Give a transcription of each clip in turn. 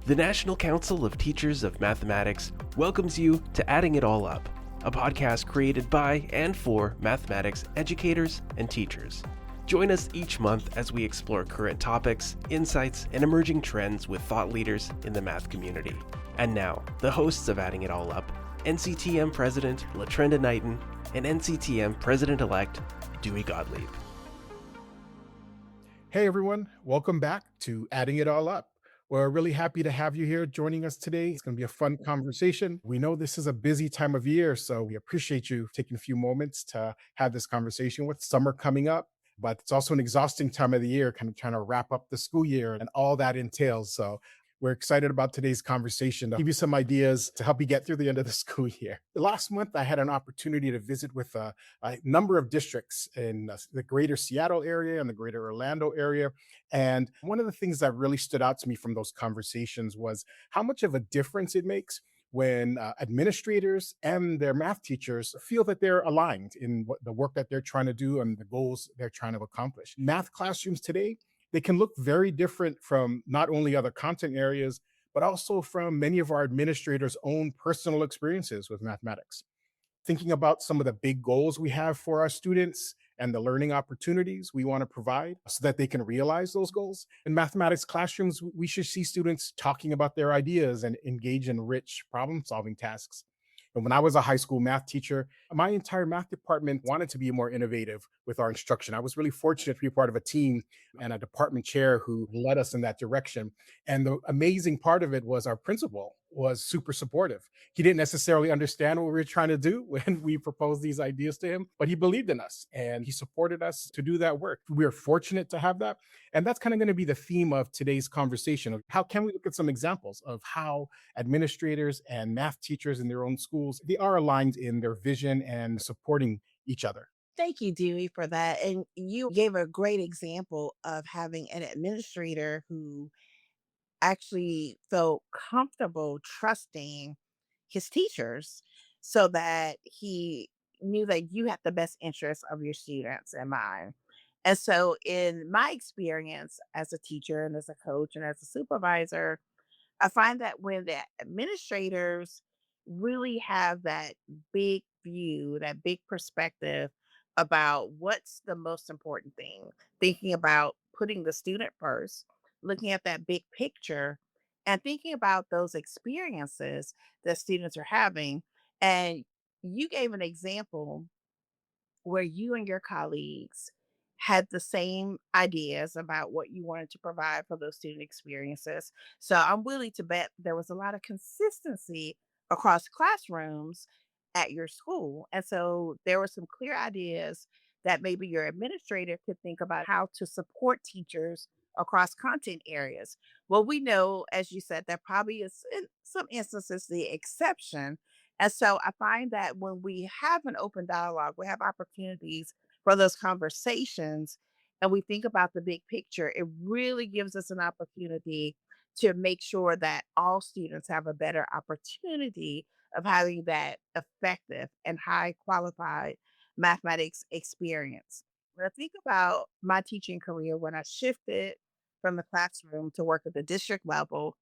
The National Council of Teachers of Mathematics welcomes you to Adding It All Up, a podcast created by and for mathematics educators and teachers. Join us each month as we explore current topics, insights, and emerging trends with thought leaders in the math community. And now, the hosts of Adding It All Up, NCTM President Latrenda and NCTM President-elect Dewey Gottlieb. Hey everyone, welcome back to Adding It All Up. We're really happy to have you here joining us today. It's going to be a fun conversation. We know this is a busy time of year, so we appreciate you taking a few moments to have this conversation with summer coming up. But it's also an exhausting time of the year, kind of trying to wrap up the school year and all that entails. So we're excited about today's conversation to give you some ideas to help you get through the end of the school year. Last month, I had an opportunity to visit with a number of districts in the greater Seattle area and the greater Orlando area. And one of the things that really stood out to me from those conversations was how much of a difference it makes when administrators and their math teachers feel that they're aligned in the work that they're trying to do and the goals they're trying to accomplish. Math classrooms today, they can look very different from not only other content areas, but also from many of our administrators' own personal experiences with mathematics. Thinking about some of the big goals we have for our students and the learning opportunities we want to provide so that they can realize those goals. In mathematics classrooms, we should see students talking about their ideas and engage in rich problem solving tasks. And when I was a high school math teacher, my entire math department wanted to be more innovative with our instruction. I was really fortunate to be part of a team and a department chair who led us in that direction. And the amazing part of it was our principal was super supportive. He didn't necessarily understand what we were trying to do when we proposed these ideas to him, but he believed in us and he supported us to do that work. We are fortunate to have that. And that's kind of going to be the theme of today's conversation. Of how can we look at some examples of how administrators and math teachers in their own schools, they are aligned in their vision and supporting each other. Thank you, Dewey, for that. And you gave a great example of having an administrator who actually felt comfortable trusting his teachers so that he knew that you had the best interests of your students in mind. And so, in my experience as a teacher and as a coach and as a supervisor, I find that when the administrators really have that big view, that big perspective about what's the most important thing, thinking about putting the student first, looking at that big picture, and thinking about those experiences that students are having. And you gave an example where you and your colleagues had the same ideas about what you wanted to provide for those student experiences. So I'm willing to bet there was a lot of consistency across classrooms at your school. And so there were some clear ideas that maybe your administrator could think about how to support teachers across content areas. Well, we know, as you said, that probably is in some instances the exception, and so I find that when we have an open dialogue, we have opportunities for those conversations and we think about the big picture, it really gives us an opportunity to make sure that all students have a better opportunity of having that effective and high qualified mathematics experience. When I think about my teaching career, when I shifted from the classroom to work at the district level,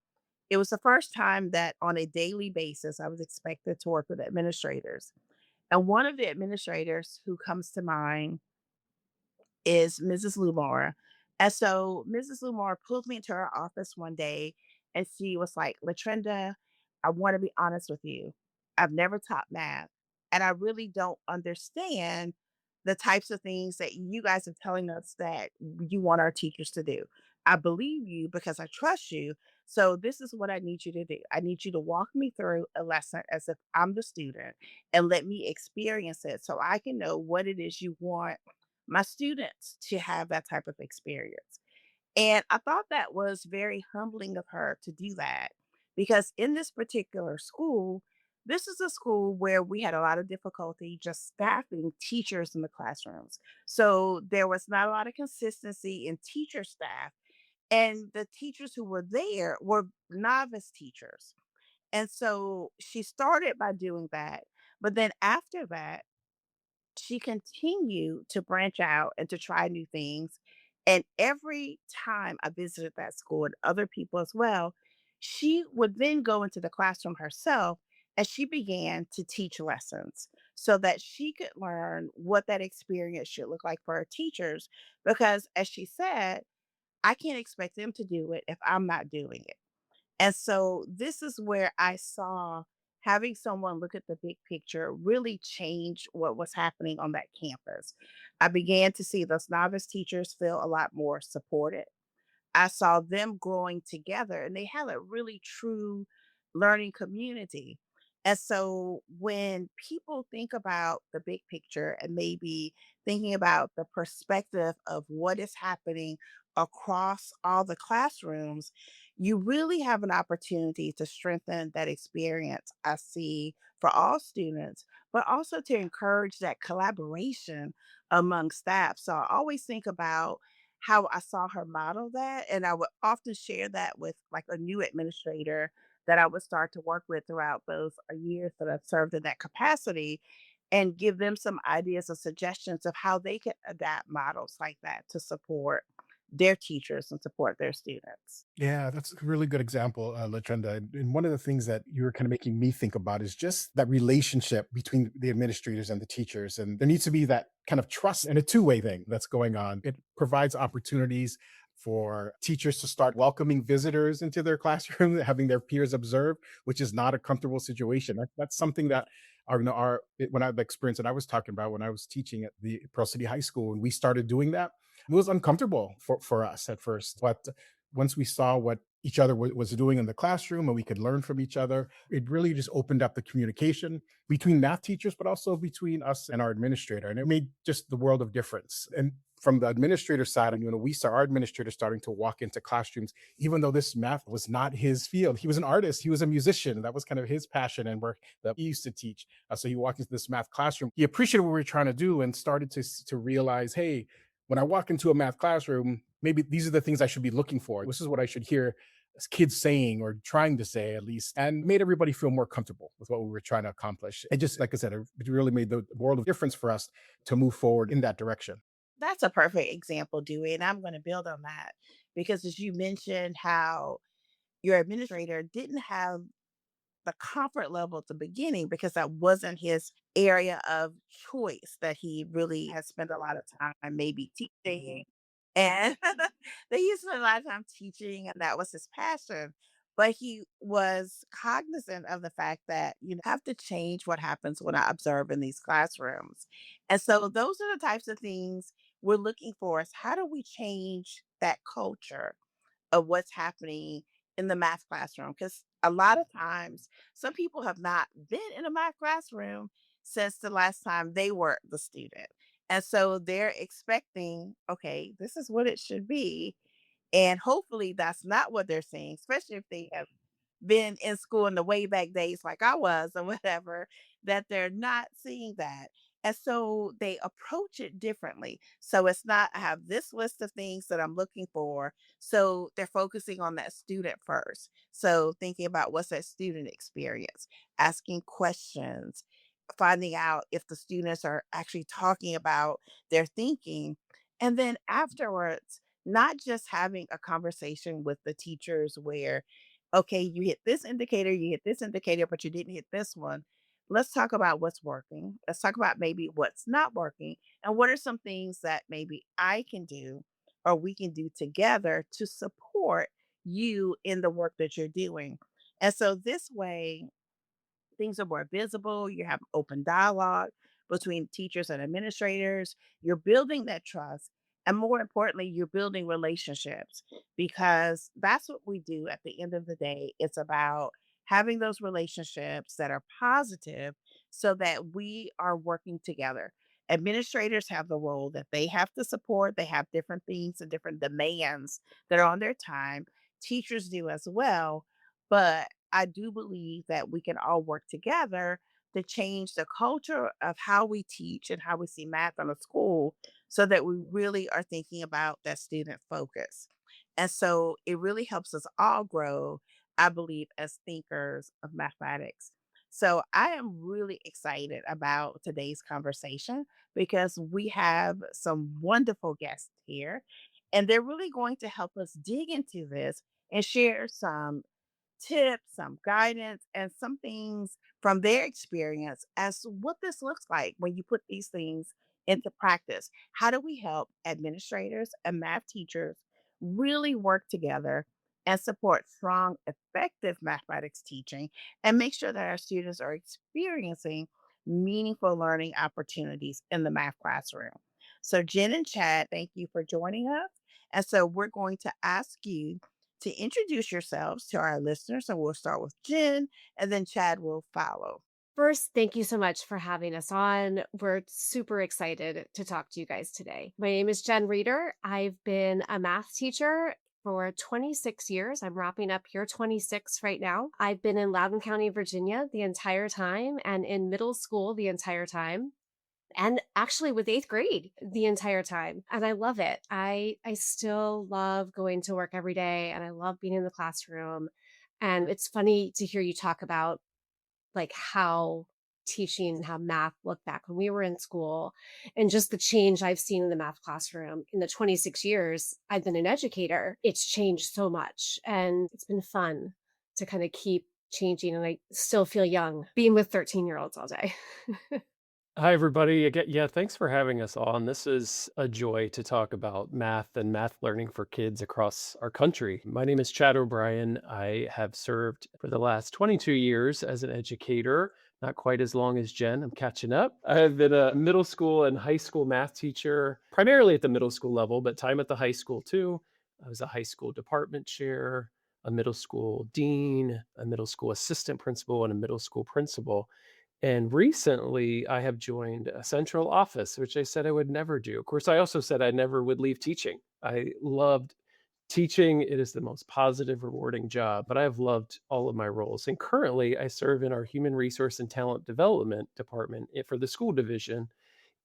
it was the first time that on a daily basis, I was expected to work with administrators. And one of the administrators who comes to mind is Mrs. Lumora. And so Mrs. Lumora pulled me into her office one day and she was like, Latrenda, I want to be honest with you. I've never taught math and I really don't understand the types of things that you guys are telling us that you want our teachers to do. I believe you because I trust you. So this is what I need you to do. I need you to walk me through a lesson as if I'm the student and let me experience it so I can know what it is you want my students to have that type of experience. And I thought that was very humbling of her to do that because in this particular school, this is a school where we had a lot of difficulty just staffing teachers in the classrooms. So there was not a lot of consistency in teacher staff. And the teachers who were there were novice teachers. And so she started by doing that. But then after that, she continued to branch out and to try new things. And every time I visited that school and other people as well, She would then go into the classroom herself and she began to teach lessons so that she could learn what that experience should look like for her teachers. Because, as she said, I can't expect them to do it if I'm not doing it. And so this is where I saw having someone look at the big picture really change what was happening on that campus. I began to see those novice teachers feel a lot more supported. I saw them growing together and they had a really true learning community. And so when people think about the big picture and maybe thinking about the perspective of what is happening across all the classrooms, you really have an opportunity to strengthen that experience I see for all students, but also to encourage that collaboration among staff. So I always think about how I saw her model that, and I would often share that with, like, a new administrator that I would start to work with throughout those, years that I've served in that capacity, and give them some ideas or suggestions of how they can adapt models like that to support their teachers and support their students. Yeah, that's a really good example, Latrenda. And one of the things that you were kind of making me think about is just that relationship between the administrators and the teachers. And there needs to be that kind of trust and a two-way thing that's going on. It provides opportunities for teachers to start welcoming visitors into their classroom, having their peers observe, which is not a comfortable situation. That's something that when I've experienced it, I was talking about when I was teaching at the Pearl City High School, and we started doing that. It was uncomfortable for us at first, but once we saw what each other was doing in the classroom and we could learn from each other, it really just opened up the communication between math teachers, but also between us and our administrator. And it made just the world of difference. And from the administrator side, and we saw our administrator starting to walk into classrooms, even though this math was not his field. He was an artist, he was a musician. That was kind of his passion and work that he used to teach. So he walked into this math classroom. He appreciated what we were trying to do and started to realize, hey, when I walk into a math classroom, maybe these are the things I should be looking for. This is what I should hear as kids saying or trying to say at least, and made everybody feel more comfortable with what we were trying to accomplish. And just like I said, it really made the world of difference for us to move forward in that direction. That's a perfect example, Dewey, and I'm gonna build on that because as you mentioned how your administrator didn't have the comfort level at the beginning because that wasn't his area of choice that he really has spent a lot of time maybe teaching. And they used to spend a lot of time teaching, and that was his passion. But he was cognizant of the fact that you have to change what happens when I observe in these classrooms. And so those are the types of things we're looking for is how do we change that culture? Of what's happening in the math classroom. Because a lot of times, some people have not been in a math classroom since the last time they were the student. And so they're expecting, okay, this is what it should be. And hopefully that's not what they're seeing, especially if they have been in school in the way back days like I was or whatever, that they're not seeing that. And so they approach it differently. So it's not, I have this list of things that I'm looking for. So they're focusing on that student first. So thinking about what's that student experience, asking questions, finding out if the students are actually talking about their thinking. And then afterwards, not just having a conversation with the teachers where, okay, you hit this indicator, you hit this indicator, but you didn't hit this one. Let's talk about what's working. Let's talk about maybe what's not working. And what are some things that maybe I can do or we can do together to support you in the work that you're doing. And so this way, things are more visible. You have open dialogue between teachers and administrators. You're building that trust. And more importantly, you're building relationships because that's what we do at the end of the day. It's about having those relationships that are positive so that we are working together. Administrators have the role that they have to support, they have different things and different demands that are on their time. Teachers do as well. But I do believe that we can all work together to change the culture of how we teach and how we see math in a school so that we really are thinking about that student focus. And so it really helps us all grow, I believe, as thinkers of mathematics. So I am really excited about today's conversation because we have some wonderful guests here, and they're really going to help us dig into this and share some tips, some guidance, and some things from their experience as to what this looks like when you put these things into practice. How do we help administrators and math teachers really work together and support strong, effective mathematics teaching and make sure that our students are experiencing meaningful learning opportunities in the math classroom? So, Jen and Chad, thank you for joining us. And so, we're going to ask you to introduce yourselves to our listeners. And we'll start with Jen, and then Chad will follow. First, thank you so much for having us on. We're super excited to talk to you guys today. My name is Jen Reeder. I've been a math teacher for 26 years. I'm wrapping up year 26 right now. I've been in Loudoun County, Virginia the entire time and in middle school the entire time. And actually with eighth grade the entire time. And I love it. I still love going to work every day and I love being in the classroom. And it's funny to hear you talk about like how teaching, how math looked back when we were in school and just the change I've seen in the math classroom in the 26 years I've been an educator. It's changed so much and it's been fun to kind of keep changing. And I still feel young being with 13-year-olds all day. Hi, everybody. Again, yeah, thanks for having us on. This is a joy to talk about math and math learning for kids across our country. My name is Chad O'Brien. I have served for the last 22 years as an educator, not quite as long as Jen. I'm catching up. I have been a middle school and high school math teacher, primarily at the middle school level, but time at the high school too. I was a high school department chair, a middle school dean, a middle school assistant principal, and a middle school principal. And recently, I have joined a central office, which I said I would never do. Of course, I also said I never would leave teaching. I loved teaching. It is the most positive, rewarding job, but I've loved all of my roles. And currently, I serve in our human resource and talent development department for the school division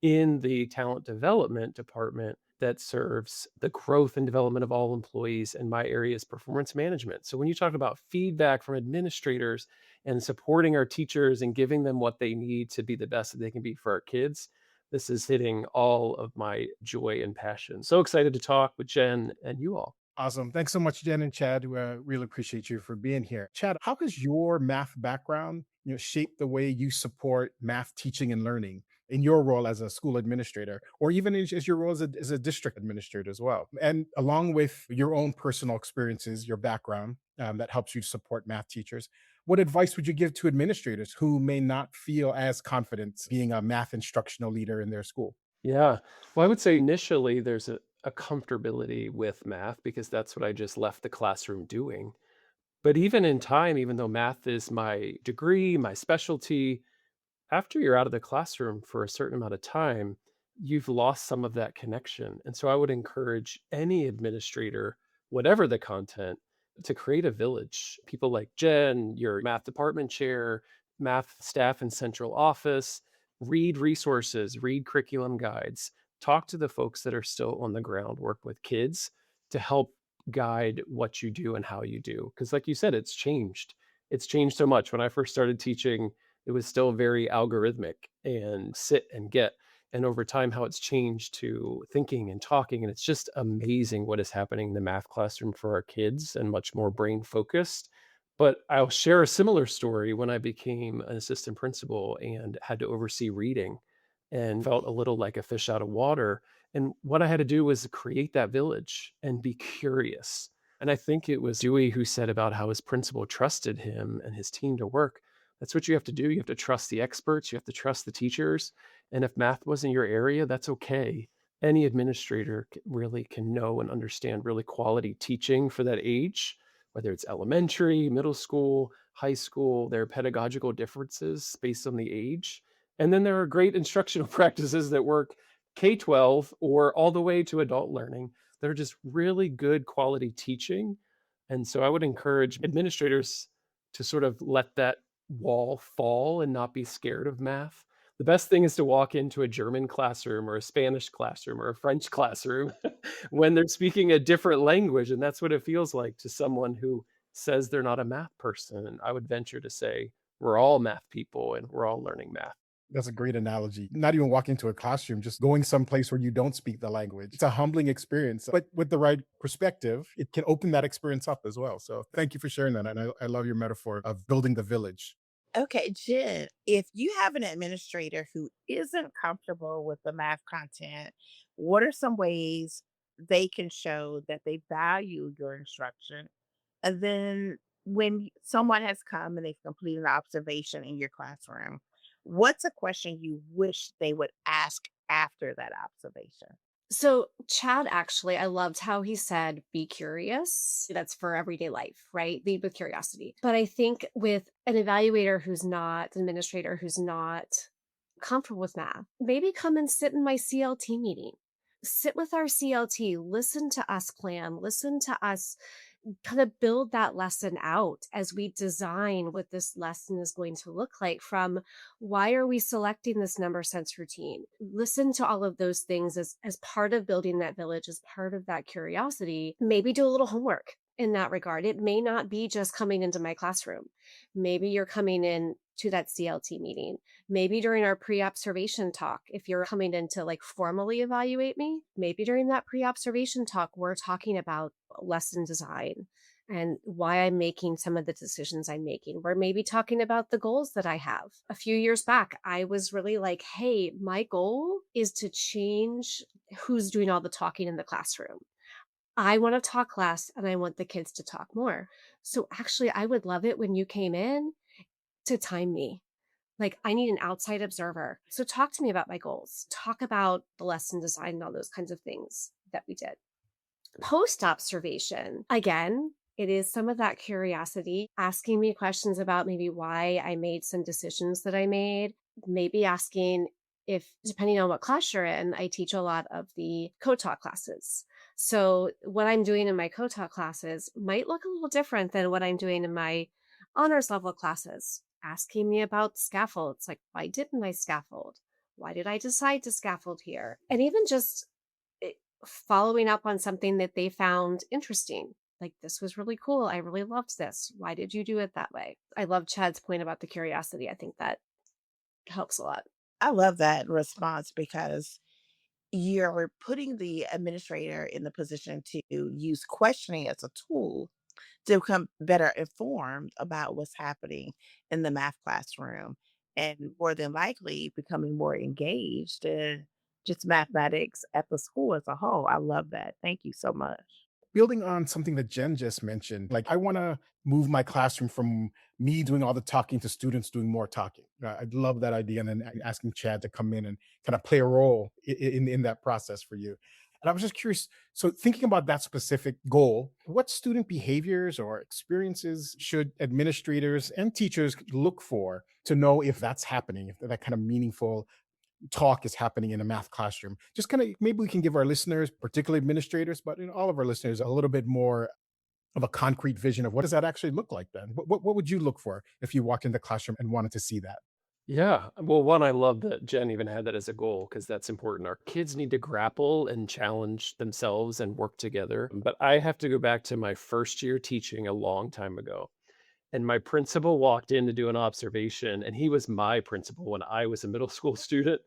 in the talent development department that serves the growth and development of all employees, and my area is performance management. So when you talk about feedback from administrators and supporting our teachers and giving them what they need to be the best that they can be for our kids, this is hitting all of my joy and passion. So excited to talk with Jen and you all. Awesome. Thanks so much, Jen and Chad. We really appreciate you for being here. Chad, how has your math background, shape the way you support math teaching and learning in your role as a school administrator, or even as your role as a district administrator as well? And along with your own personal experiences, your background that helps you to support math teachers, what advice would you give to administrators who may not feel as confident being a math instructional leader in their school? Yeah. Well, I would say initially there's a comfortability with math because that's what I just left the classroom doing. But even in time, even though math is my degree, my specialty, after you're out of the classroom for a certain amount of time, you've lost some of that connection. And so I would encourage any administrator, whatever the content, to create a village. People like Jen, your math department chair, math staff in central office, read resources, read curriculum guides, talk to the folks that are still on the ground, work with kids to help guide what you do and how you do. Because, like you said, it's changed. It's changed so much. When I first started teaching, it was still very algorithmic and sit and get. And over time, how it's changed to thinking and talking. And it's just amazing what is happening in the math classroom for our kids and much more brain focused. But I'll share a similar story when I became an assistant principal and had to oversee reading and felt a little like a fish out of water. And what I had to do was create that village and be curious. And I think it was Dewey who said about how his principal trusted him and his team to work. That's what you have to do. You have to trust the experts, you have to trust the teachers. And if math wasn't your area, that's okay. Any administrator really can know and understand really quality teaching for that age, whether it's elementary, middle school, high school. There are pedagogical differences based on the age. And then there are great instructional practices that work K-12 or all the way to adult learning that are just really good quality teaching. And so I would encourage administrators to sort of let that wall fall and not be scared of math. The best thing is to walk into a German classroom or a Spanish classroom or a French classroom when they're speaking a different language. And that's what it feels like to someone who says they're not a math person. And I would venture to say we're all math people and we're all learning math. That's a great analogy. Not even walking into a classroom, just going someplace where you don't speak the language. It's a humbling experience, but with the right perspective, it can open that experience up as well. So thank you for sharing that. And I love your metaphor of building the village. Okay, Jen, if you have an administrator who isn't comfortable with the math content, what are some ways they can show that they value your instruction? And then when someone has come and they've completed an observation in your classroom, what's a question you wish they would ask after that observation? So, Chad actually, I loved how he said, be curious. That's for everyday life, right? Lead with curiosity. But I think with an evaluator who's not, an administrator who's not comfortable with math, maybe come and sit in my CLT meeting. Sit with our CLT, listen to us plan, listen to us kind of build that lesson out as we design what this lesson is going to look like. From why are we selecting this number sense routine? Listen to all of those things as part of building that village, as part of that curiosity. Maybe do a little homework in that regard. It may not be just coming into my classroom. Maybe you're coming in to that CLT meeting. Maybe during our pre-observation talk, if you're coming in to like formally evaluate me, maybe during that pre-observation talk, we're talking about lesson design and why I'm making some of the decisions I'm making. We're maybe talking about the goals that I have. A few years back, I was really like, hey, my goal is to change who's doing all the talking in the classroom. I want to talk less and I want the kids to talk more. So actually, I would love it when you came in to time me. Like, I need an outside observer. So talk to me about my goals. Talk about the lesson design and all those kinds of things that we did. Post observation, again, it is some of that curiosity, asking me questions about maybe why I made some decisions that I made, maybe asking if, depending on what class you're in, I teach a lot of the co-taught classes. So what I'm doing in my co-taught classes might look a little different than what I'm doing in my honors level classes. Asking me about scaffolds, like, why didn't I scaffold? Why did I decide to scaffold here? And even just following up on something that they found interesting. Like, this was really cool. I really loved this. Why did you do it that way? I love Chad's point about the curiosity. I think that helps a lot. I love that response because you're putting the administrator in the position to use questioning as a tool to become better informed about what's happening in the math classroom and more than likely becoming more engaged in just mathematics at the school as a whole. I love that. Thank you so much. Building on something that Jen just mentioned, like I want to move my classroom from me doing all the talking to students doing more talking. I love that idea. And then asking Chad to come in and kind of play a role in that process for you. And I was just curious. So, thinking about that specific goal, what student behaviors or experiences should administrators and teachers look for to know if that's happening, if that kind of meaningful talk is happening in a math classroom? Just kind of maybe we can give our listeners, particularly administrators, but all of our listeners, a little bit more of a concrete vision of what does that actually look like then? What would you look for if you walked into the classroom and wanted to see that? Yeah. Well, one, I love that Jen even had that as a goal because that's important. Our kids need to grapple and challenge themselves and work together. But I have to go back to my first year teaching a long time ago. And my principal walked in to do an observation, and he was my principal when I was a middle school student.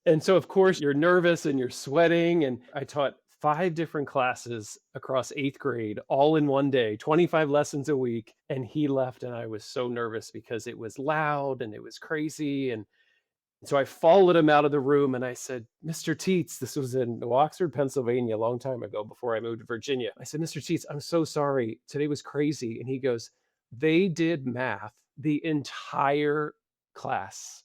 And so, of course, you're nervous and you're sweating. And I taught 5 different classes across 8th grade, all in one day, 25 lessons a week. And he left, and I was so nervous because it was loud and it was crazy. And so I followed him out of the room and I said, Mr. Teets, this was in Oxford, Pennsylvania, a long time ago before I moved to Virginia. I said, Mr. Teets, I'm so sorry. Today was crazy. And he goes, they did math the entire class.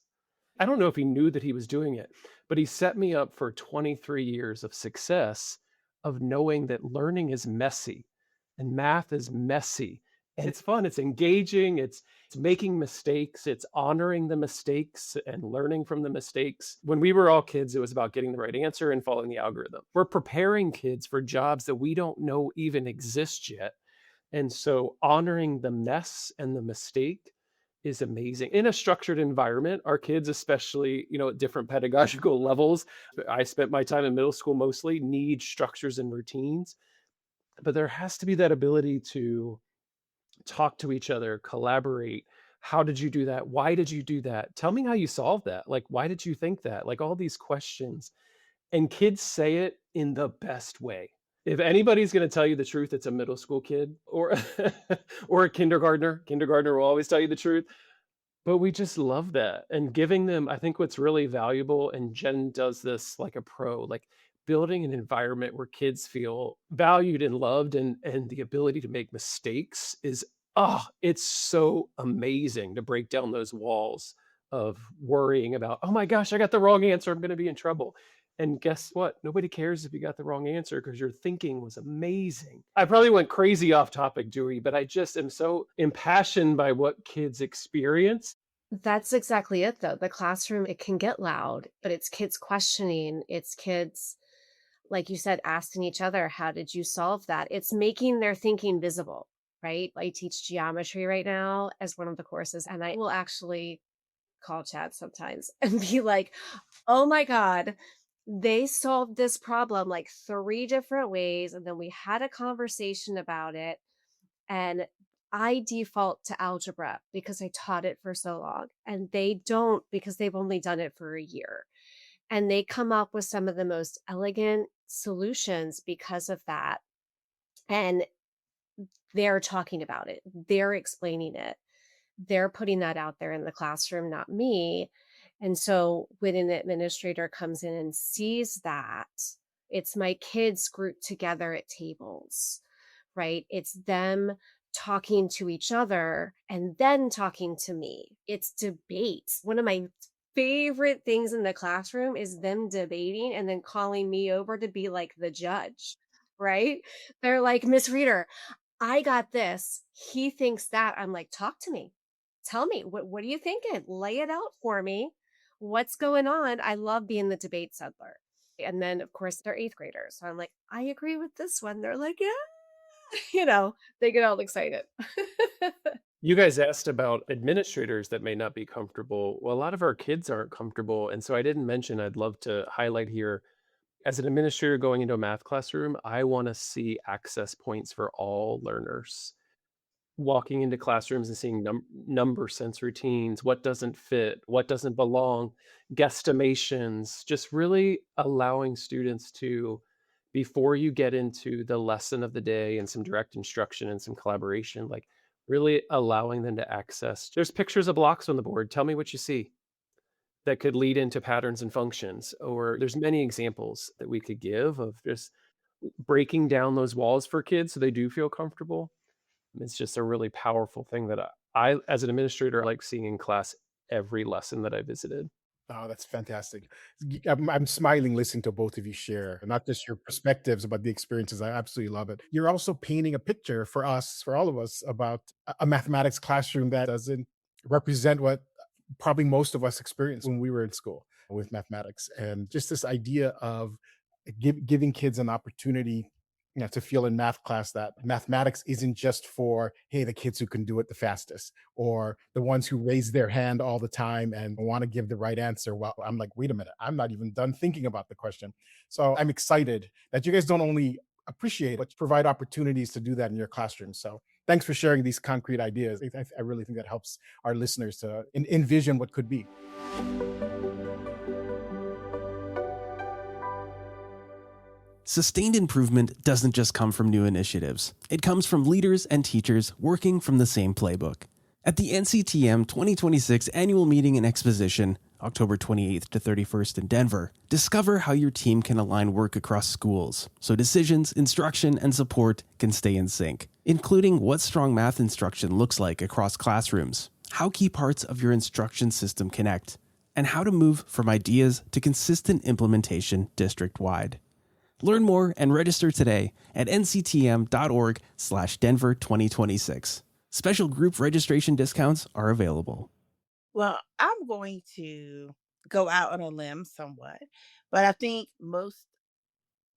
I don't know if he knew that he was doing it, but he set me up for 23 years of success of knowing that learning is messy and math is messy. And it's fun, it's engaging, it's making mistakes, it's honoring the mistakes and learning from the mistakes. When we were all kids, it was about getting the right answer and following the algorithm. We're preparing kids for jobs that we don't know even exist yet. And so honoring the mess and the mistake is amazing. In a structured environment, our kids, especially, at different pedagogical levels, I spent my time in middle school mostly, need structures and routines. But there has to be that ability to talk to each other, collaborate, How did you do that? Why did you do that? Tell me how you solved that. Like, why did you think that? Like all these questions. And kids say it in the best way. If anybody's gonna tell you the truth, it's a middle school kid or or a kindergartner. Kindergartner will always tell you the truth. But we just love that, and giving them I think what's really valuable, and Jen does this like a pro, like building an environment where kids feel valued and loved and the ability to make mistakes is, it's so amazing to break down those walls of worrying about, "Oh my gosh, I got the wrong answer, I'm gonna be in trouble." And guess what? Nobody cares if you got the wrong answer because your thinking was amazing. I probably went crazy off topic, Dewey, but I just am so impassioned by what kids experience. That's exactly it, though. The classroom, it can get loud, but it's kids questioning, it's kids, like you said, asking each other, how did you solve that? It's making their thinking visible, right? I teach geometry right now as one of the courses, and I will actually call Chad sometimes and be like, oh my God, they solved this problem like three different ways. And then we had a conversation about it. And I default to algebra because I taught it for so long. And they don't because they've only done it for a year. And they come up with some of the most elegant solutions because of that. And they're talking about it, they're explaining it, they're putting that out there in the classroom, not me. And so when an administrator comes in and sees that, it's my kids grouped together at tables, right? It's them talking to each other and then talking to me. It's debates. One of my favorite things in the classroom is them debating and then calling me over to be like the judge, right? They're like, Miss Reader, I got this. He thinks that. I'm like, talk to me. Tell me, what are you thinking? Lay it out for me. What's going on? I love being the debate settler. And then, of course, they're eighth graders. So I'm like, I agree with this one. They're like, yeah, they get all excited. You guys asked about administrators that may not be comfortable. Well, a lot of our kids aren't comfortable, and so I didn't mention I'd love to highlight here, as an administrator going into a math classroom, I wanna see access points for all learners. Walking into classrooms and seeing number sense routines, what doesn't fit, what doesn't belong, guesstimations, just really allowing students to, before you get into the lesson of the day and some direct instruction and some collaboration, like really allowing them to access. There's pictures of blocks on the board. Tell me what you see that could lead into patterns and functions. Or there's many examples that we could give of just breaking down those walls for kids so they do feel comfortable. It's just a really powerful thing that as an administrator, I like seeing in class every lesson that I visited. Oh, that's fantastic. I'm smiling listening to both of you share, not just your perspectives, but the experiences. I absolutely love it. You're also painting a picture for us, for all of us, about a mathematics classroom that doesn't represent what probably most of us experienced when we were in school with mathematics. And just this idea of giving kids an opportunity, to feel in math class that mathematics isn't just for, hey, the kids who can do it the fastest or the ones who raise their hand all the time and want to give the right answer. Well, I'm like, wait a minute, I'm not even done thinking about the question. So I'm excited that you guys don't only appreciate, but provide opportunities to do that in your classroom. So thanks for sharing these concrete ideas. I really think that helps our listeners to envision what could be. Sustained improvement doesn't just come from new initiatives. It comes from leaders and teachers working from the same playbook. At the NCTM 2026 Annual Meeting and Exposition, October 28th to 31st in Denver, discover how your team can align work across schools so decisions, instruction, and support can stay in sync, including what strong math instruction looks like across classrooms, how key parts of your instruction system connect, and how to move from ideas to consistent implementation district-wide. Learn more and register today at nctm.org/Denver 2026. Special group registration discounts are available. Well, I'm going to go out on a limb somewhat, but I think most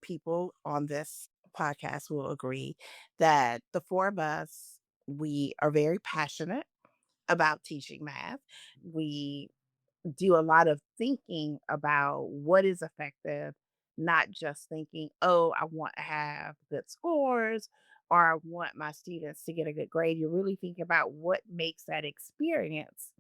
people on this podcast will agree that the four of us, we are very passionate about teaching math. We do a lot of thinking about what is effective, not just thinking, oh, I want to have good scores or I want my students to get a good grade. You're really thinking about what makes that experience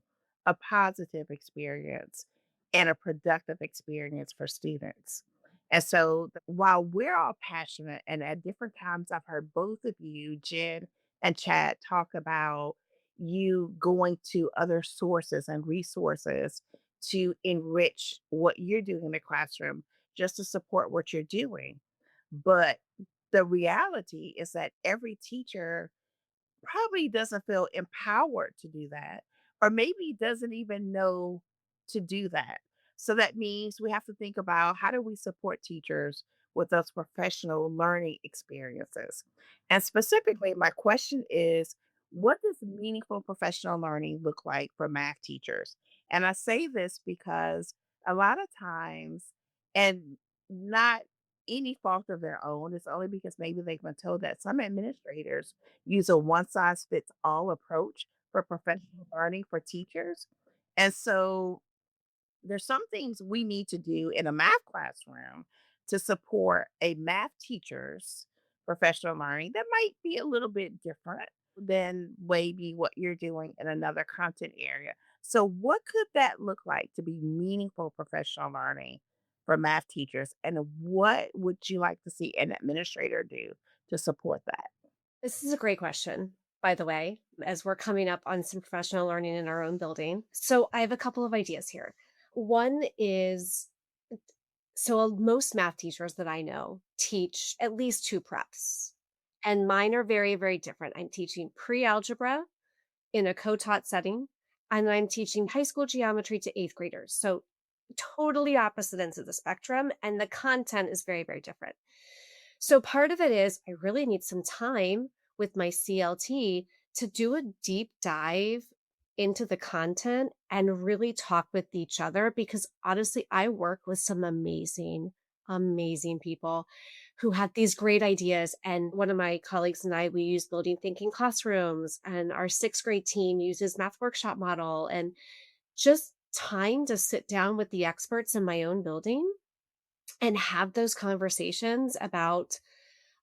a positive experience and a productive experience for students. And so while we're all passionate, and at different times I've heard both of you, Jen and Chad, talk about you going to other sources and resources to enrich what you're doing in the classroom just to support what you're doing. But the reality is that every teacher probably doesn't feel empowered to do that, or maybe doesn't even know to do that. So that means we have to think about how do we support teachers with those professional learning experiences. And specifically, my question is, what does meaningful professional learning look like for math teachers? And I say this because a lot of times, and not any fault of their own, it's only because maybe they've been told that some administrators use a one size fits all approach for professional learning for teachers. And so there's some things we need to do in a math classroom to support a math teacher's professional learning that might be a little bit different than maybe what you're doing in another content area. So, what could that look like to be meaningful professional learning for math teachers? And what would you like to see an administrator do to support that? This is a great question, by the way, as we're coming up on some professional learning in our own building. So I have a couple of ideas here. One is, most math teachers that I know teach at least two preps, and mine are very, very different. I'm teaching pre algebra in a co taught setting, and I'm teaching high school geometry to eighth graders. So totally opposite ends of the spectrum, and the content is very, very different. So part of it is I really need some time with my CLT to do a deep dive into the content and really talk with each other, because honestly, I work with some amazing, amazing people who had these great ideas. And one of my colleagues and I, we use building thinking classrooms, and our sixth grade team uses math workshop model, and just time to sit down with the experts in my own building and have those conversations about,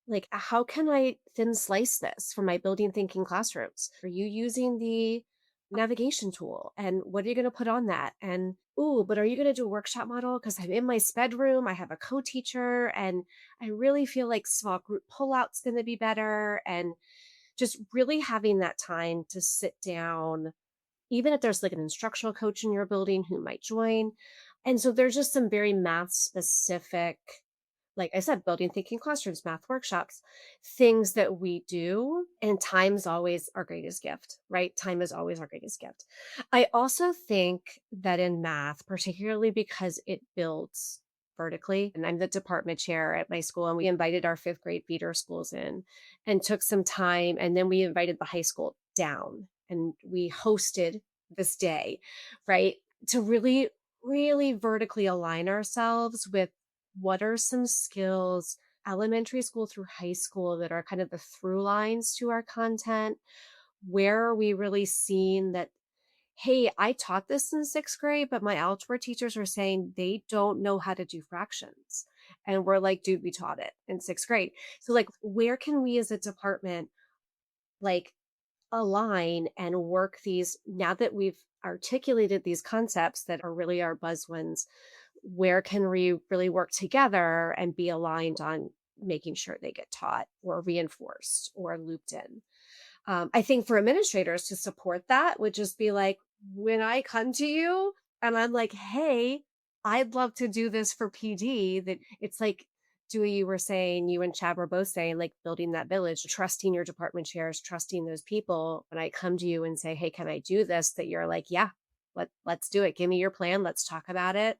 like, how can I thin slice this for my building thinking classrooms? Are you using the navigation tool? And what are you going to put on that? And, ooh, but are you going to do a workshop model? Because I'm in my sped room, I have a co-teacher, and I really feel like small group pullout's going to be better. And just really having that time to sit down, even if there's like an instructional coach in your building who might join. And so there's just some very math specific, like I said, building thinking classrooms, math workshops, things that we do. And time's always our greatest gift, right? Time is always our greatest gift. I also think that in math, particularly because it builds vertically, and I'm the department chair at my school, and we invited our fifth grade feeder schools in and took some time. And then we invited the high school down and we hosted this day, right? To really, really vertically align ourselves with what are some skills, elementary school through high school, that are kind of the through lines to our content. Where are we really seeing that, hey, I taught this in sixth grade, but my algebra teachers are saying they don't know how to do fractions. And we're like, dude, we taught it in sixth grade. So, like, where can we as a department, like, align and work these, now that we've articulated these concepts that are really our buzzwords, where can we really work together and be aligned on making sure they get taught or reinforced or looped in? I think for administrators to support that would just be like, when I come to you and I'm like, hey, I'd love to do this for PD, that it's like, Dewey, you were saying, you and Chad were both saying, like, building that village, trusting your department chairs, trusting those people. When I come to you and say, hey, can I do this? That you're like, yeah, let's do it. Give me your plan. Let's talk about it.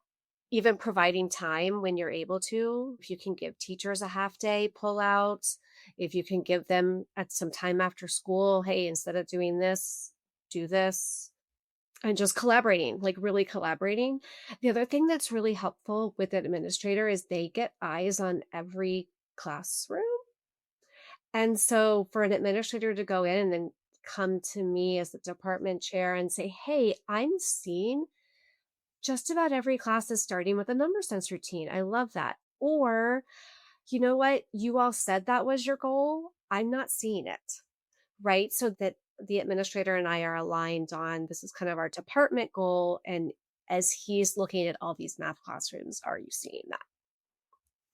Even providing time when you're able to, if you can give teachers a half day pullouts, if you can give them at some time after school, hey, instead of doing this, do this, and just collaborating, like really collaborating. The other thing that's really helpful with an administrator is they get eyes on every classroom. And so for an administrator to go in and then come to me as the department chair and say, hey, I'm seeing just about every class is starting with a number sense routine. I love that. Or you know what? You all said that was your goal. I'm not seeing it. Right? So that the administrator and I are aligned on this is kind of our department goal. And as he's looking at all these math classrooms, are you seeing that?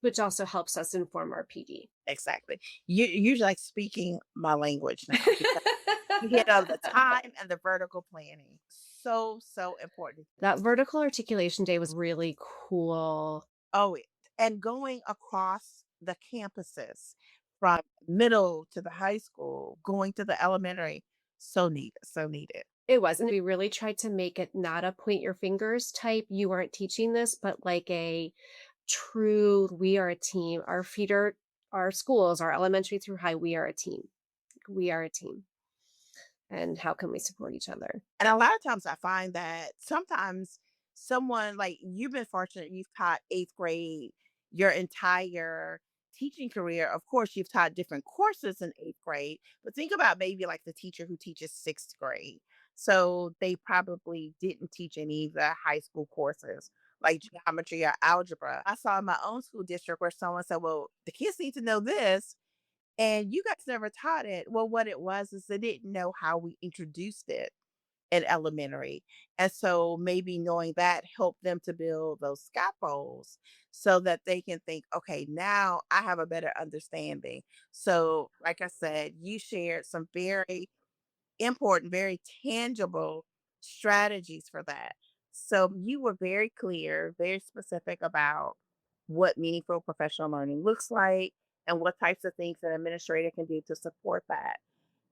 Which also helps us inform our PD. Exactly. You're like speaking my language now because you hit on the time and the vertical planning. So, so important. That vertical articulation day was really cool. Oh, and going across the campuses from middle to the high school, going to the elementary, so needed, so needed. It was. And we really tried to make it not a point your fingers type, you aren't teaching this, but like a true, we are a team. Our feeder, our schools, our elementary through high, we are a team. We are a team. And how can we support each other? And a lot of times I find that sometimes someone like you've been fortunate, you've taught eighth grade your entire teaching career. Of course, you've taught different courses in eighth grade, but think about maybe like the teacher who teaches sixth grade. So they probably didn't teach any of the high school courses like geometry or algebra. I saw in my own school district where someone said, well, the kids need to know this. And you guys never taught it. Well, what it was is they didn't know how we introduced it in elementary. And so maybe knowing that helped them to build those scaffolds so that they can think, okay, now I have a better understanding. So, like I said, you shared some very important, very tangible strategies for that. So you were very clear, very specific about what meaningful professional learning looks like and what types of things an administrator can do to support that.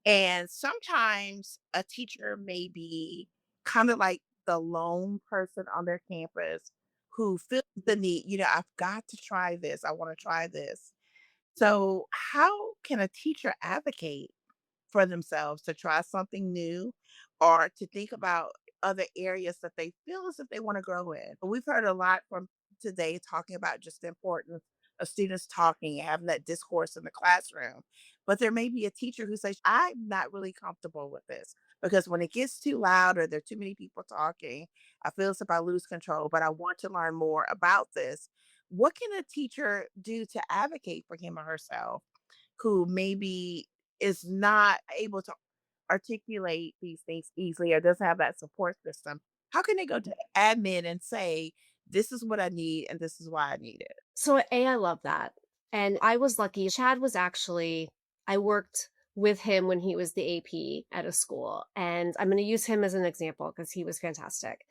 And sometimes a teacher may be kind of like the lone person on their campus who feels the need, I've got to try this. I want to try this. So, how can a teacher advocate for themselves to try something new or to think about other areas that they feel as if they want to grow in? We've heard a lot from today talking about just the importance of students talking, having that discourse in the classroom. But there may be a teacher who says, I'm not really comfortable with this because when it gets too loud or there are too many people talking, I feel as if I lose control, but I want to learn more about this. What can a teacher do to advocate for him or herself who maybe is not able to articulate these things easily or doesn't have that support system? How can they go to admin and say, this is what I need and this is why I need it? So, I love that. And I was lucky. Chad was actually, I worked with him when he was the AP at a school. And I'm going to use him as an example because he was fantastic.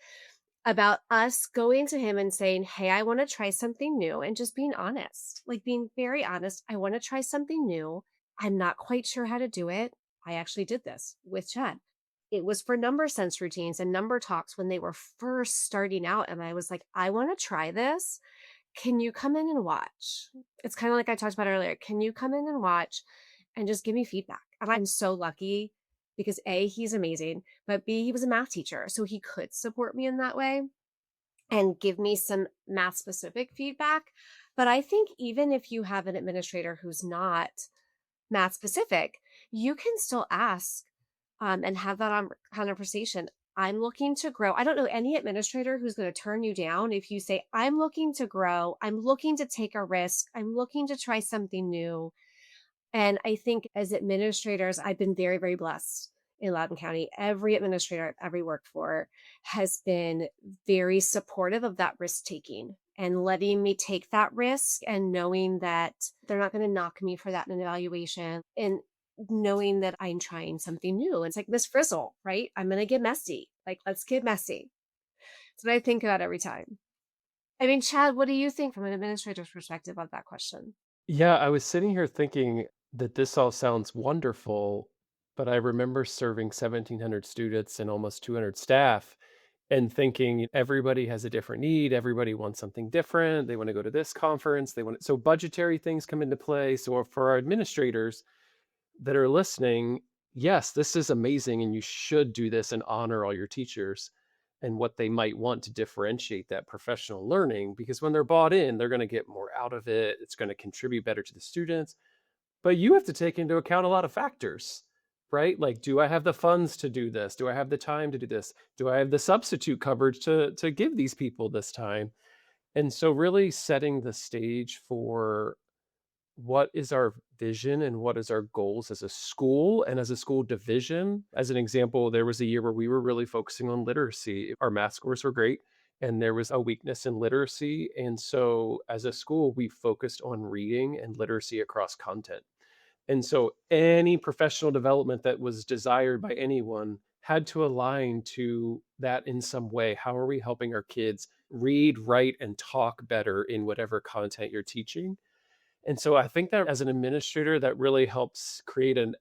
About us going to him and saying, hey, I want to try something new and just being honest, like being very honest. I want to try something new. I'm not quite sure how to do it. I actually did this with Chad. It was for number sense routines and number talks when they were first starting out. And I was like, I want to try this. Can you come in and watch? It's kind of like I talked about earlier. Can you come in and watch and just give me feedback? And I'm so lucky because A, he's amazing, but B, he was a math teacher. So he could support me in that way and give me some math specific feedback. But I think even if you have an administrator who's not math specific, you can still ask and have that conversation. I'm looking to grow. I don't know any administrator who's going to turn you down if you say, I'm looking to grow. I'm looking to take a risk. I'm looking to try something new. And I think as administrators, I've been very, very blessed in Loudoun County. Every administrator I've ever worked for has been very supportive of that risk taking and letting me take that risk and knowing that they're not going to knock me for that in an evaluation and knowing that I'm trying something new. It's like Miss Frizzle, right? I'm going to get messy. Like, let's get messy. That's what I think about every time. I mean, Chad, what do you think from an administrator's perspective of that question? Yeah, I was sitting here thinking that this all sounds wonderful, but I remember serving 1,700 students and almost 200 staff and thinking everybody has a different need. Everybody wants something different. They want to go to this conference. So budgetary things come into play. So for our administrators that are listening, yes, this is amazing. And you should do this and honor all your teachers and what they might want to differentiate that professional learning, because when they're bought in, they're going to get more out of it. It's going to contribute better to the students. But you have to take into account a lot of factors, right? Like, do I have the funds to do this? Do I have the time to do this? Do I have the substitute coverage to give these people this time? And so really setting the stage for what is our vision and what is our goals as a school and as a school division. As an example, there was a year where we were really focusing on literacy. Our math scores were great, and there was a weakness in literacy. And so, as a school, we focused on reading and literacy across content. And so any professional development that was desired by anyone had to align to that in some way. How are we helping our kids read, write, and talk better in whatever content you're teaching? And so I think that as an administrator, that really helps create an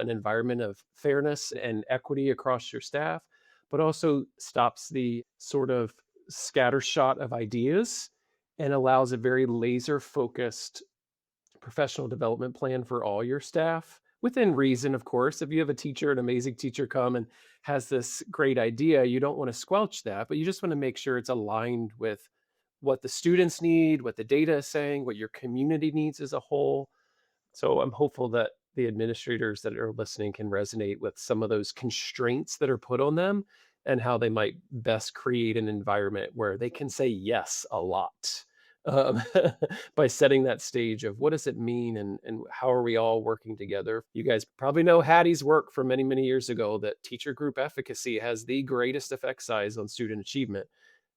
environment of fairness and equity across your staff, but also stops the sort of scattershot of ideas and allows a very laser focused professional development plan for all your staff within reason, of course. If you have a teacher, an amazing teacher come and has this great idea, you don't want to squelch that, but you just want to make sure it's aligned with what the students need, what the data is saying, what your community needs as a whole. So I'm hopeful that the administrators that are listening can resonate with some of those constraints that are put on them and how they might best create an environment where they can say yes a lot, um, by setting that stage of what does it mean and how are we all working together. You guys probably know Hattie's work from many, many years ago that teacher group efficacy has the greatest effect size on student achievement.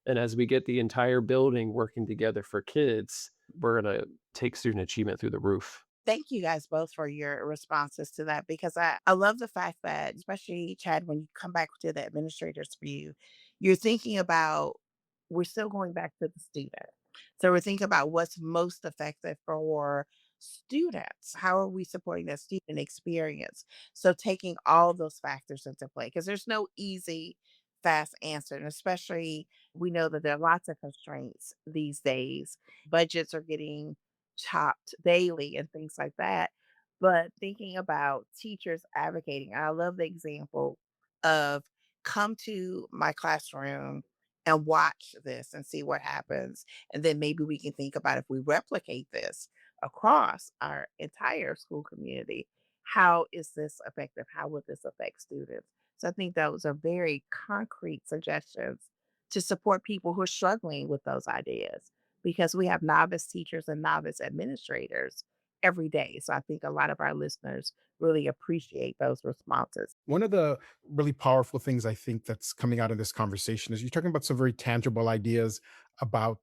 And as we get the entire building working together for kids, we're going to take student achievement through the roof. Thank you guys both for your responses to that because I love the fact that, especially Chad, when you come back to the administrator's view, you're thinking about we're still going back to the student. So we're thinking about what's most effective for students. How are we supporting that student experience? So taking all those factors into play because there's no easy, fast answer. And especially we know that there are lots of constraints these days. Budgets are getting chopped daily and things like that. But thinking about teachers advocating, I love the example of come to my classroom and watch this and see what happens. And then maybe we can think about if we replicate this across our entire school community, how is this effective? How would this affect students? So I think those are very concrete suggestions to support people who are struggling with those ideas because we have novice teachers and novice administrators every day. So I think a lot of our listeners really appreciate those responses. One of the really powerful things I think that's coming out of this conversation is you're talking about some very tangible ideas about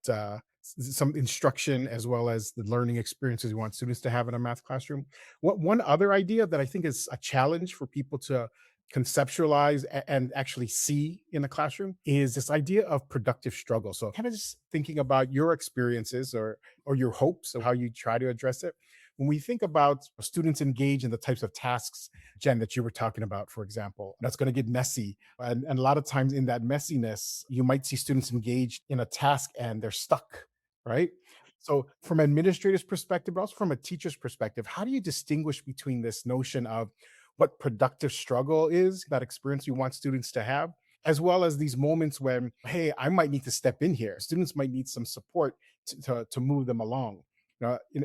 some instruction as well as the learning experiences you want students to have in a math classroom. One other idea that I think is a challenge for people to conceptualize and actually see in the classroom is this idea of productive struggle. So kind of just thinking about your experiences or your hopes of how you try to address it. When we think about students engaged in the types of tasks, Jen, that you were talking about, for example, that's going to get messy. And a lot of times in that messiness, you might see students engaged in a task and they're stuck, right? So, from an administrator's perspective, but also from a teacher's perspective, how do you distinguish between this notion of what productive struggle is, that experience you want students to have, as well as these moments when, hey, I might need to step in here. Students might need some support to move them along.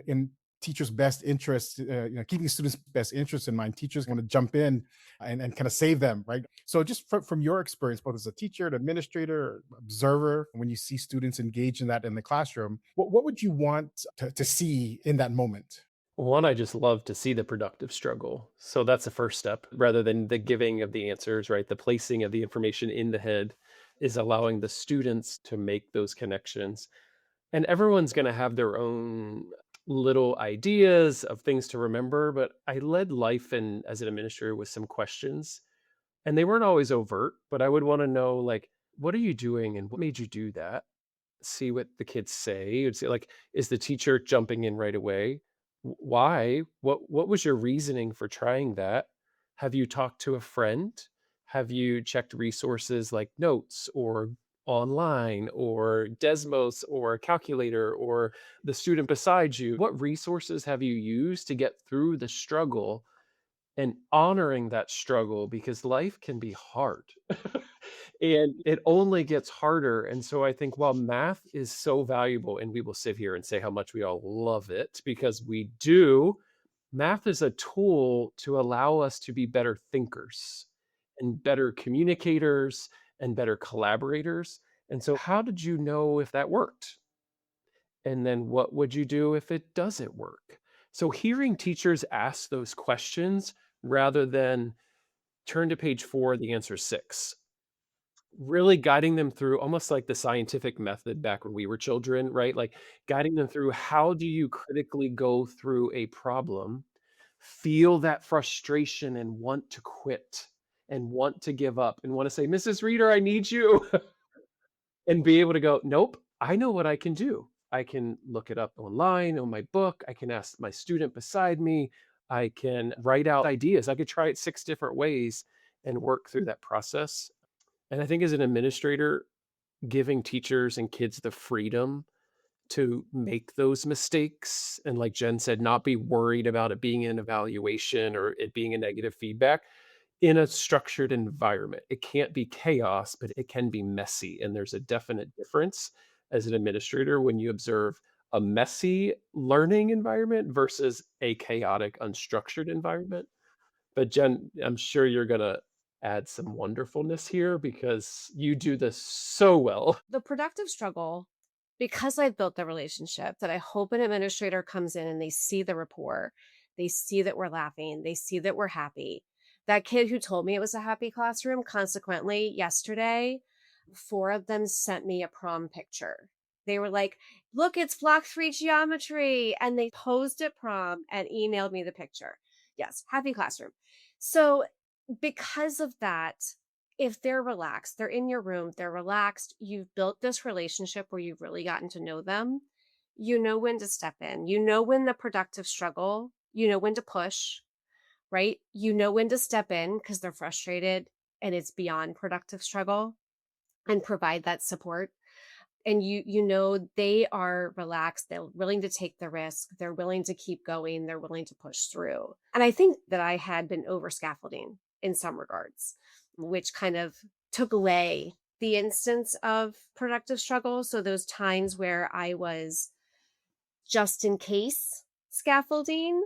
In teachers' best interest, keeping students' best interest in mind, teachers want to jump in and kind of save them, right? So, just from your experience, both as a teacher, an administrator, observer, when you see students engage in that in the classroom, what would you want to see in that moment? One, I just love to see the productive struggle. So that's the first step rather than the giving of the answers, right? The placing of the information in the head is allowing the students to make those connections. And everyone's going to have their own little ideas of things to remember. But I led life and as an administrator with some questions, and they weren't always overt, but I would want to know, like, what are you doing and what made you do that? See what the kids say. You'd say, like, is the teacher jumping in right away? Why? What was your reasoning for trying that? Have you talked to a friend? Have you checked resources like notes or online or Desmos or a calculator or the student beside you? What resources have you used to get through the struggle and honoring that struggle because life can be hard and it only gets harder. And so I think while math is so valuable, and we will sit here and say how much we all love it because we do, math is a tool to allow us to be better thinkers and better communicators and better collaborators. And so, how did you know if that worked? And then what would you do if it doesn't work? So hearing teachers ask those questions rather than turn to page 4, the answer 6. Really guiding them through almost like the scientific method back when we were children, right? Like guiding them through how do you critically go through a problem, feel that frustration and want to quit and want to give up and want to say, Mrs. Reader, I need you. And be able to go, nope, I know what I can do. I can look it up online on my book. I can ask my student beside me. I can write out ideas. I could try it 6 different ways and work through that process. And I think as an administrator, giving teachers and kids the freedom to make those mistakes and, like Jen said, not be worried about it being an evaluation or it being a negative feedback in a structured environment. It can't be chaos, but it can be messy. And there's a definite difference as an administrator when you observe a messy learning environment versus a chaotic, unstructured environment. But Jen, I'm sure you're going to add some wonderfulness here because you do this so well. The productive struggle, because I've built the relationship that I hope an administrator comes in and they see the rapport, they see that we're laughing, they see that we're happy. That kid who told me it was a happy classroom, consequently, yesterday, 4 of them sent me a prom picture. They were like, look, it's block 3 geometry. And they posed at prom and emailed me the picture. Yes, happy classroom. So, because of that, if they're relaxed, they're in your room, they're relaxed, you've built this relationship where you've really gotten to know them, you know when to step in. You know when the productive struggle, you know when to push, right? You know when to step in because they're frustrated and it's beyond productive struggle and provide that support. And you know they are relaxed, they're willing to take the risk, they're willing to keep going, they're willing to push through. And I think that I had been over scaffolding in some regards, which kind of took away the instance of productive struggle. So those times where I was just in case scaffolding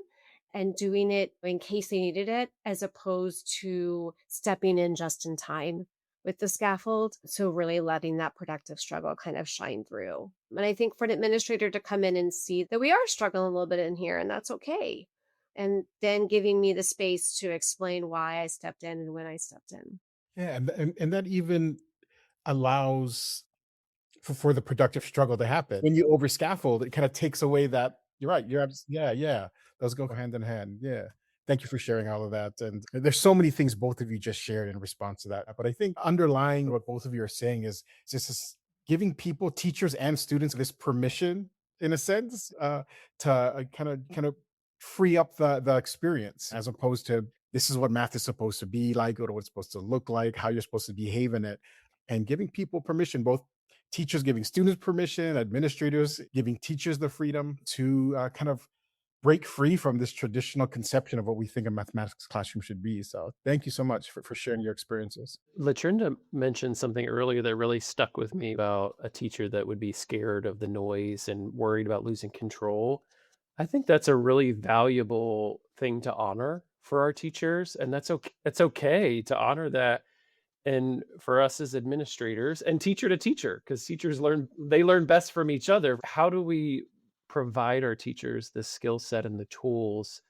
and doing it in case they needed it, as opposed to stepping in just in time with the scaffold. So, really letting that productive struggle kind of shine through. And I think for an administrator to come in and see that we are struggling a little bit in here, and that's okay. And then giving me the space to explain why I stepped in and when I stepped in. Yeah, and that even allows for the productive struggle to happen. When you over scaffold, it kind of takes away that. You're right. Yeah, yeah. Those go hand in hand. Yeah. Thank you for sharing all of that. And there's so many things both of you just shared in response to that. But I think underlying what both of you are saying is just this giving people, teachers and students, this permission, in a sense, to kind of free up the experience, as opposed to this is what math is supposed to be like, or what it's supposed to look like, how you're supposed to behave in it, and giving people permission, both teachers giving students permission, administrators giving teachers the freedom to kind of break free from this traditional conception of what we think a mathematics classroom should be. So thank you so much for sharing your experiences. Latrenda mentioned something earlier that really stuck with me about a teacher that would be scared of the noise and worried about losing control. I think that's a really valuable thing to honor for our teachers, and that's okay. It's okay to honor that, and for us as administrators and teacher to teacher, because teachers learn best from each other. How do we provide our teachers the skill set and the tools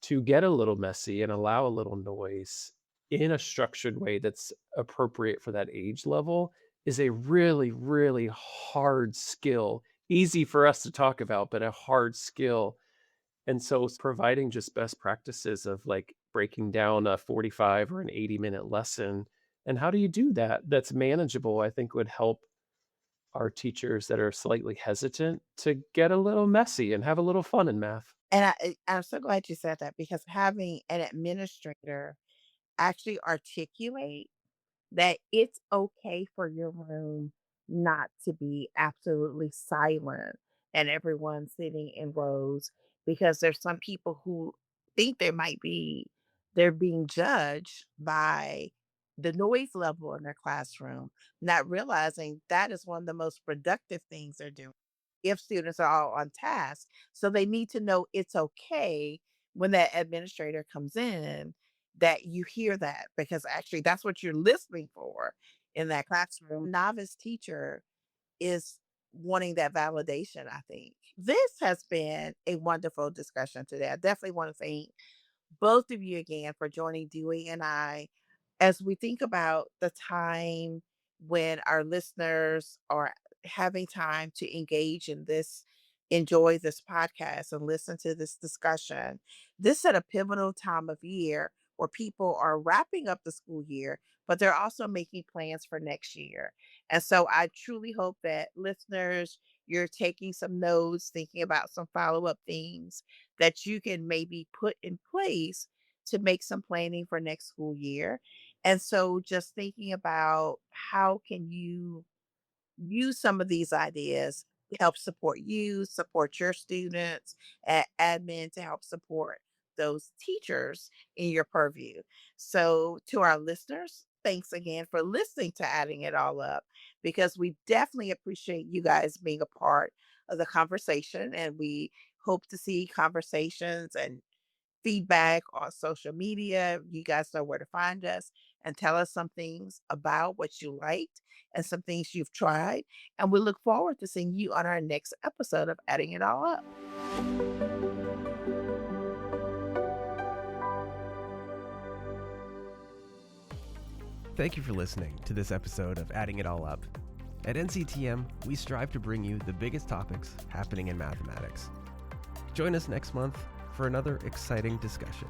to get a little messy and allow a little noise in a structured way that's appropriate for that age level is a really, really hard skill. Easy for us to talk about, but a hard skill. And so providing just best practices of like breaking down a 45 or an 80-minute lesson and how do you do that that's manageable, I think would help our teachers that are slightly hesitant to get a little messy and have a little fun in math. And I'm so glad you said that because having an administrator actually articulate that it's okay for your room not to be absolutely silent and everyone sitting in rows, because there's some people who think they're being judged by the noise level in their classroom, not realizing that is one of the most productive things they're doing if students are all on task. So they need to know it's okay when that administrator comes in that you hear that, because actually that's what you're listening for in that classroom. Novice teacher is wanting that validation, I think. This has been a wonderful discussion today. I definitely want to thank both of you again for joining Dewey and I as we think about the time when our listeners are having time to engage in this, enjoy this podcast and listen to this discussion. This is at a pivotal time of year where people are wrapping up the school year, but they're also making plans for next year. And so I truly hope that listeners, you're taking some notes, thinking about some follow up themes that you can maybe put in place to make some planning for next school year. And so just thinking about how can you use some of these ideas to help support you, support your students, admin to help support those teachers in your purview. So, to our listeners, thanks again for listening to Adding It All Up, because we definitely appreciate you guys being a part of the conversation. And we hope to see conversations and feedback on social media. You guys know where to find us and tell us some things about what you liked and some things you've tried. And we look forward to seeing you on our next episode of Adding It All Up. Thank you for listening to this episode of Adding It All Up. At NCTM, we strive to bring you the biggest topics happening in mathematics. Join us next month for another exciting discussion.